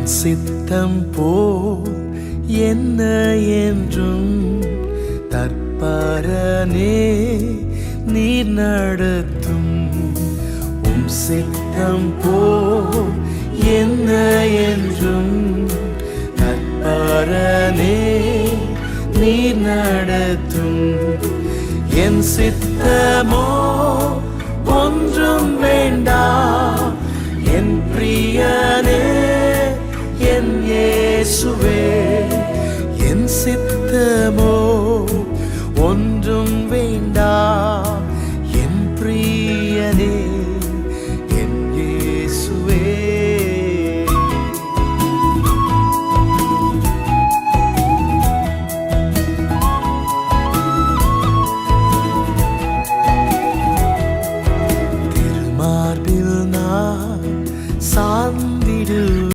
சித்தம் போல் என்ன என்றும் தற்பரனே நீர் நடத்தும். உம் சித்தம் போல் என்ன என்றும் தற்பரனே நீர் நடத்தும். என் சித்தமோ ஒன்றும் வேண்டாம் என் பிரியனே என் இயேசுவே. என் சித்தமோ